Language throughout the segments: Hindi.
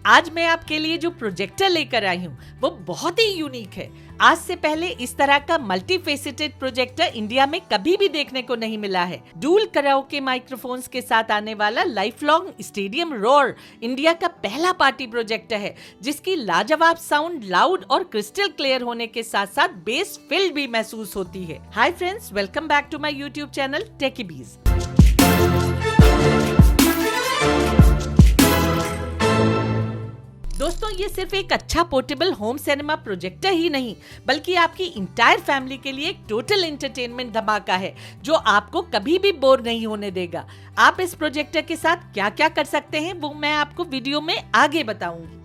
आज मैं आपके लिए जो प्रोजेक्टर लेकर आई हूँ वो बहुत ही यूनिक है। आज से पहले इस तरह का मल्टी फेसेटेड प्रोजेक्टर इंडिया में कभी भी देखने को नहीं मिला है। डुअल कराओके माइक्रोफोन्स के साथ आने वाला life long stadium roar India का पहला पार्टी प्रोजेक्टर है, जिसकी लाजवाब साउंड लाउड और क्रिस्टल क्लियर होने के साथ साथ बेस फील्ड भी महसूस होती है। Hi friends, welcome back to my YouTube channel Techibeez. दोस्तों, ये सिर्फ एक अच्छा पोर्टेबल होम सिनेमा प्रोजेक्टर ही नहीं बल्कि आपकी इंटायर फैमिली के लिए एक टोटल एंटरटेनमेंट धमाका है जो आपको कभी भी बोर नहीं होने देगा। आप इस प्रोजेक्टर के साथ क्या क्या कर सकते हैं वो मैं आपको वीडियो में आगे बताऊंगी।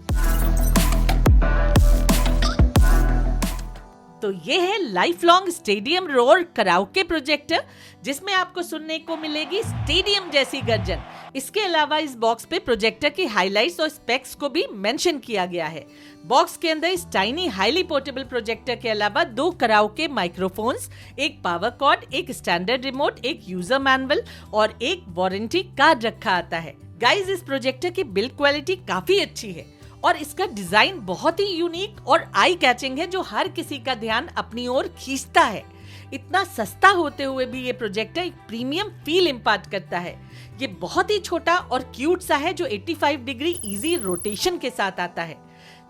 तो ये है life long stadium roar karaoke projector, जिसमें आपको सुनने को मिलेगी स्टेडियम जैसी गर्जन। इसके अलावा इस बॉक्स पे प्रोजेक्टर की हाइलाइट्स और स्पेक्स को भी मेंशन किया गया है। बॉक्स के अंदर इस टाइनी हाईली पोर्टेबल प्रोजेक्टर के अलावा 2 कराओके माइक्रोफोन्स, एक पावर कॉर्ड, एक स्टैंडर्ड रिमोट, एक यूजर मैनुअल और एक वारंटी कार्ड रखा आता है। गाइस, इस प्रोजेक्टर की बिल्ड क्वालिटी काफी अच्छी है और इसका डिजाइन बहुत ही यूनिक और आई कैचिंग है जो हर किसी का ध्यान अपनी ओर खींचता है। इतना सस्ता होते हुए भी ये प्रोजेक्टर एक प्रीमियम फील इम्पार्ट करता है। ये बहुत ही छोटा और क्यूट सा है जो 85 डिग्री इजी रोटेशन के साथ आता है।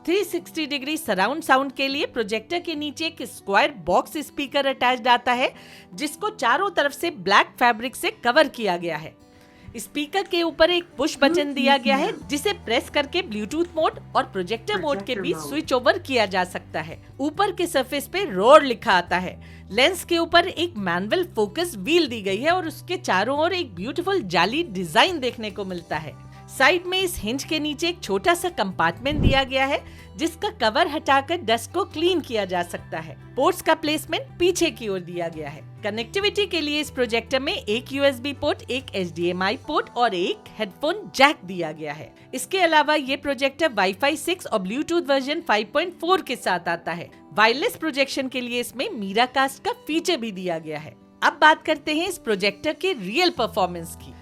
360 डिग्री सराउंड साउंड के लिए प्रोजेक्टर के नीचे एक स्क्वायर बॉक्स स्पीकर अटैच्ड आता है, जिसको चारों तरफ से ब्लैक फैब्रिक से कवर किया गया है। स्पीकर के ऊपर एक पुश बटन दिया गया है जिसे प्रेस करके ब्लूटूथ मोड और प्रोजेक्टर मोड के बीच स्विच ओवर किया जा सकता है। ऊपर के सरफेस पे रोर लिखा आता है। लेंस के ऊपर एक मैनुअल फोकस व्हील दी गई है और उसके चारों ओर एक ब्यूटीफुल जाली डिजाइन देखने को मिलता है। साइड में इस हिंज के नीचे एक छोटा सा कंपार्टमेंट दिया गया है जिसका कवर हटाकर डस्ट को क्लीन किया जा सकता है। पोर्ट्स का प्लेसमेंट पीछे की ओर दिया गया है। कनेक्टिविटी के लिए इस प्रोजेक्टर में एक USB पोर्ट, एक HDMI पोर्ट और एक हेडफोन जैक दिया गया है। इसके अलावा ये प्रोजेक्टर Wi-Fi 6 और ब्लूटूथ वर्जन 5.4 के साथ आता है। वायरलेस प्रोजेक्शन के लिए इसमें मीराकास्ट का फीचर भी दिया गया है। अब बात करते हैं इस प्रोजेक्टर के रियल परफॉर्मेंस की।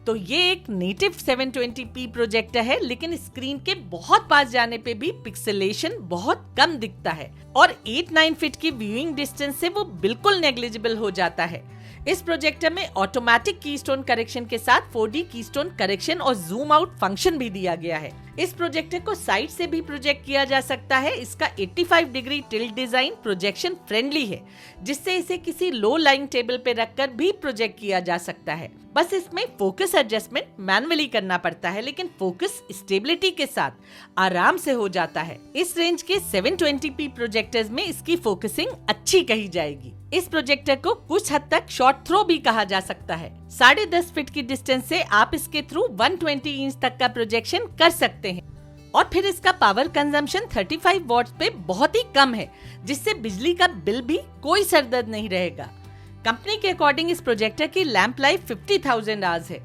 तो ये एक नेटिव 720p प्रोजेक्टर है, लेकिन स्क्रीन के बहुत पास जाने पे भी पिक्सेलेशन बहुत कम दिखता है और 8-9 फीट की व्यूइंग डिस्टेंस से वो बिल्कुल नेग्लिजिबल हो जाता है। इस प्रोजेक्टर में ऑटोमेटिक कीस्टोन करेक्शन के साथ 4D कीस्टोन करेक्शन और जूम आउट फंक्शन भी दिया गया है। इस प्रोजेक्टर को साइड से भी प्रोजेक्ट किया जा सकता है। इसका 85 degree tilt design projection friendly है, जिससे इसे किसी लो लाइंग टेबल पे रखकर भी प्रोजेक्ट किया जा सकता है। बस इसमें फोकस एडजस्टमेंट मैनुअली करना पड़ता है, लेकिन फोकस स्टेबिलिटी के साथ आराम से हो जाता है। इस रेंज के 720p प्रोजेक्टर्स में इसकी फोकसिंग अच्छी कही जाएगी। इस प्रोजेक्टर को कुछ हद तक शॉर्ट थ्रो भी कहा जा सकता है। 10.5 फीट की डिस्टेंस से आप इसके थ्रू 120 इंच तक का प्रोजेक्शन कर सकते हैं और फिर इसका पावर कंजम्पशन 35 वॉट्स पे बहुत ही कम है, जिससे बिजली का बिल भी कोई सरदर्द नहीं रहेगा। कंपनी के अकॉर्डिंग इस प्रोजेक्टर की लैंप लाइफ 50,000 आवर्स है।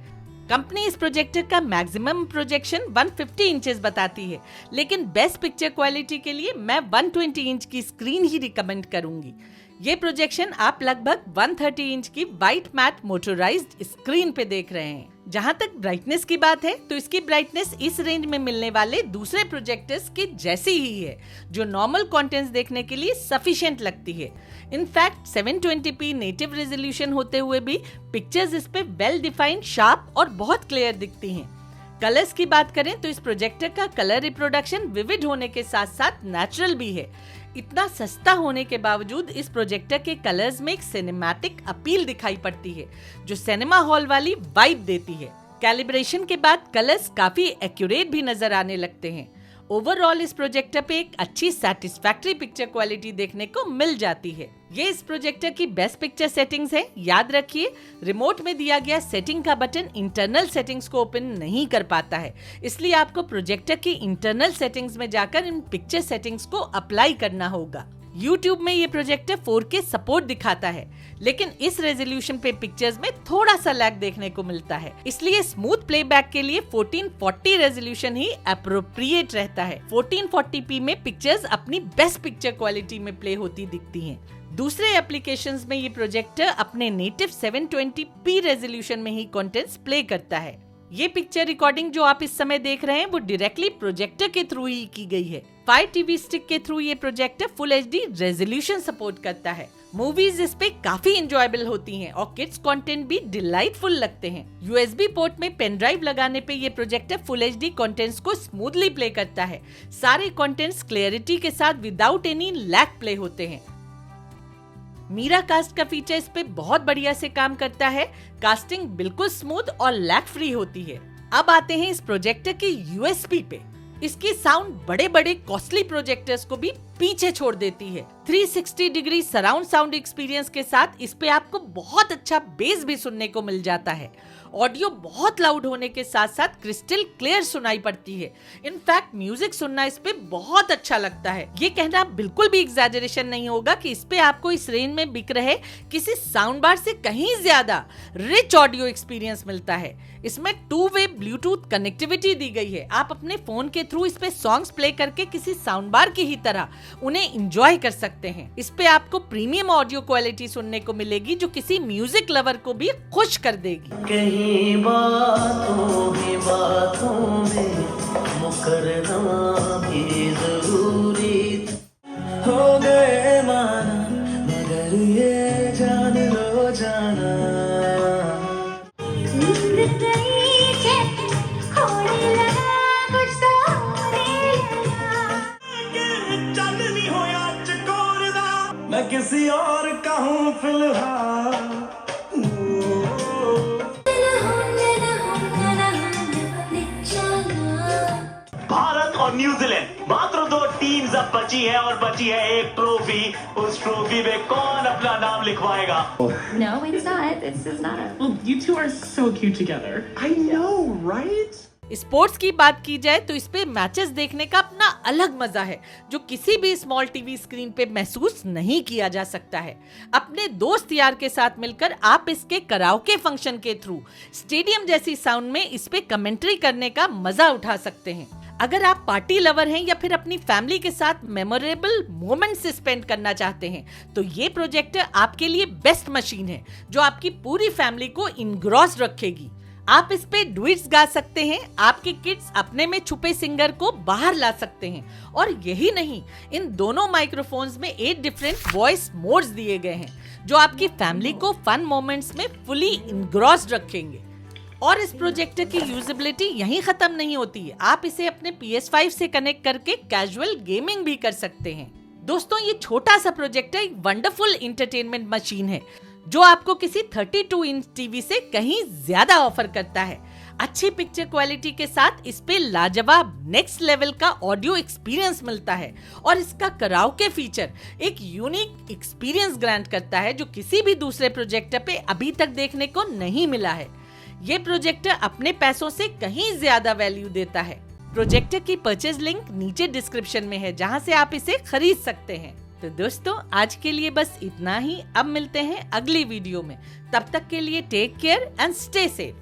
कंपनी इस प्रोजेक्टर का मैक्सिमम प्रोजेक्शन 150 इंचेस बताती है, लेकिन बेस्ट पिक्चर क्वालिटी के लिए मैं 120 इंच की स्क्रीन ही रिकमेंड करूंगी। ये प्रोजेक्शन आप लगभग 130 इंच की वाइट मैट मोटराइज्ड स्क्रीन पे देख रहे हैं। जहाँ तक ब्राइटनेस की बात है तो इसकी ब्राइटनेस इस रेंज में मिलने वाले दूसरे प्रोजेक्टर्स की जैसी ही है, जो नॉर्मल कंटेंट्स देखने के लिए सफिशिएंट लगती है। इनफैक्ट 720p नेटिव रेजोल्यूशन होते हुए भी पिक्चर्स इस पे वेल डिफाइंड, शार्प और बहुत क्लियर दिखती हैं। कलर्स की बात करें तो इस प्रोजेक्टर का कलर रिप्रोडक्शन विविड होने के साथ साथ नेचुरल भी है। इतना सस्ता होने के बावजूद इस प्रोजेक्टर के कलर्स में एक सिनेमैटिक अपील दिखाई पड़ती है, जो सिनेमा हॉल वाली वाइब देती है। कैलिब्रेशन के बाद कलर्स काफी एक्यूरेट भी नजर आने लगते हैं। ओवरऑल इस प्रोजेक्टर पे एक अच्छी सैटिस्फैक्टरी पिक्चर क्वालिटी देखने को मिल जाती है। ये इस प्रोजेक्टर की बेस्ट पिक्चर सेटिंग्स है। याद रखिए, रिमोट में दिया गया सेटिंग का बटन इंटरनल सेटिंग्स को ओपन नहीं कर पाता है, इसलिए आपको प्रोजेक्टर की इंटरनल सेटिंग्स में जाकर इन पिक्चर सेटिंग्स को अप्लाई करना होगा। YouTube में ये प्रोजेक्टर 4K सपोर्ट दिखाता है, लेकिन इस रेजोल्यूशन पे पिक्चर्स में थोड़ा सा लैग देखने को मिलता है। इसलिए स्मूथ प्लेबैक के लिए 1440 रेजोल्यूशन ही अप्रोप्रिएट रहता है। 1440p में पिक्चर्स अपनी बेस्ट पिक्चर क्वालिटी में प्ले होती दिखती हैं। दूसरे एप्लीकेशंस में ये प्रोजेक्टर अपने नेटिव 720p रेजोल्यूशन में ही कंटेंट्स प्ले करता है। ये पिक्चर रिकॉर्डिंग जो आप इस समय देख रहे हैं वो डायरेक्टली प्रोजेक्टर के थ्रू ही की गई है। फायर टीवी स्टिक के थ्रू ये projector full HD resolution support करता है। मूवीज इस पे काफी इंजॉयबल होती हैं और किड्स कंटेंट भी डिलाइटफुल लगते हैं। USB पोर्ट में पेन ड्राइव लगाने पे ये प्रोजेक्टर फुल HD कंटेंट्स को स्मूथली प्ले करता है। सारे कंटेंट्स क्लियरिटी के साथ विदाउट एनी लैग प्ले होते हैं। मीरा कास्ट का फीचर इस पे बहुत बढ़िया से काम करता है। कास्टिंग बिल्कुल स्मूथ और लैग फ्री होती है। अब आते हैं इस प्रोजेक्टर के USP पे। इसकी साउंड बड़े बड़े कॉस्टली प्रोजेक्टर्स को भी पीछे छोड़ देती है। 360 डिग्री सराउंड साउंड एक्सपीरियंस के साथ इस पे आपको बहुत अच्छा बेस भी सुनने को मिल जाता है। ऑडियो बहुत लाउड होने के साथ साथ क्रिस्टल क्लियर सुनाई पड़ती है। इनफैक्ट म्यूजिक सुनना इस पे बहुत अच्छा लगता है। ये कहना बिल्कुल भी एग्जैजरेशन नहीं होगा कि इस पे आपको इस रेंज में बिक रहे किसी साउंड बार से कहीं ज्यादा रिच ऑडियो एक्सपीरियंस मिलता है। इसमें 2-वे ब्लूटूथ कनेक्टिविटी दी गई है। आप अपने फोन के थ्रू इस पे सॉन्ग्स प्ले करके किसी साउंड बार की ही तरह उन्हें एंजॉय कर सकते हैं। इस पे आपको प्रीमियम ऑडियो क्वालिटी सुनने को मिलेगी जो किसी म्यूजिक लवर को भी खुश कर देगी। कहीं बातों में मुकर्रमा भी जरूरी हो गए माना, मगर ये जान लो जाना मैं किसी और का हूँ फिलहाल। भारत और न्यूजीलैंड मात्र 2 टीम्स अब बची है और बची है एक ट्रॉफी। उस ट्रॉफी में कौन अपना नाम लिखवाएगा? No, it's not. It's not. Well, you two are so cute together. I know, right? Sports की बात की जाए तो इस पे मैचेस देखने का अपना अलग मजा है जो किसी भी स्मॉल टीवी स्क्रीन पे महसूस नहीं किया जा सकता है। अपने दोस्त यार के साथ मिलकर आप इसके कराओके फंक्शन के थ्रू स्टेडियम जैसी साउंड में इस पे कमेंट्री करने का मजा उठा सकते हैं। अगर आप पार्टी लवर हैं या फिर अपनी फैमिली के साथ मेमोरेबल मोमेंट्स स्पेंड करना चाहते हैं तो ये प्रोजेक्टर आपके लिए बेस्ट मशीन है जो आपकी पूरी फैमिली को इनग्रॉस रखेगी। आप इस पे डुइट्स गा सकते हैं, आपके किड्स अपने में छुपे सिंगर को बाहर ला सकते हैं और यही नहीं, इन दोनों माइक्रोफोन्स में 8 डिफरेंट वॉइस मोड्स दिए गए हैं जो आपकी फैमिली को फन मोमेंट्स में फुली इनग्रॉस्ड रखेंगे। और इस प्रोजेक्टर की यूजेबिलिटी यहीं खत्म नहीं होती है। आप इसे अपने PS5 से कनेक्ट करके कैजुअल गेमिंग भी कर सकते हैं। दोस्तों, ये छोटा सा प्रोजेक्टर एक वंडरफुल एंटरटेनमेंट मशीन है जो आपको किसी 32 इंच टीवी से कहीं ज्यादा ऑफर करता है। अच्छी पिक्चर क्वालिटी के साथ इस पे लाजवाब नेक्स्ट लेवल का ऑडियो एक्सपीरियंस मिलता है और इसका कराओके फीचर एक यूनिक एक्सपीरियंस ग्रांट करता है जो किसी भी दूसरे प्रोजेक्टर पे अभी तक देखने को नहीं मिला है। ये प्रोजेक्टर अपने पैसों से कहीं ज्यादा वैल्यू देता है। प्रोजेक्टर की परचेज लिंक नीचे डिस्क्रिप्शन में है जहां से आप इसे खरीद सकते हैं। तो दोस्तों, आज के लिए बस इतना ही। अब मिलते हैं अगली वीडियो में। तब तक के लिए take care and stay safe.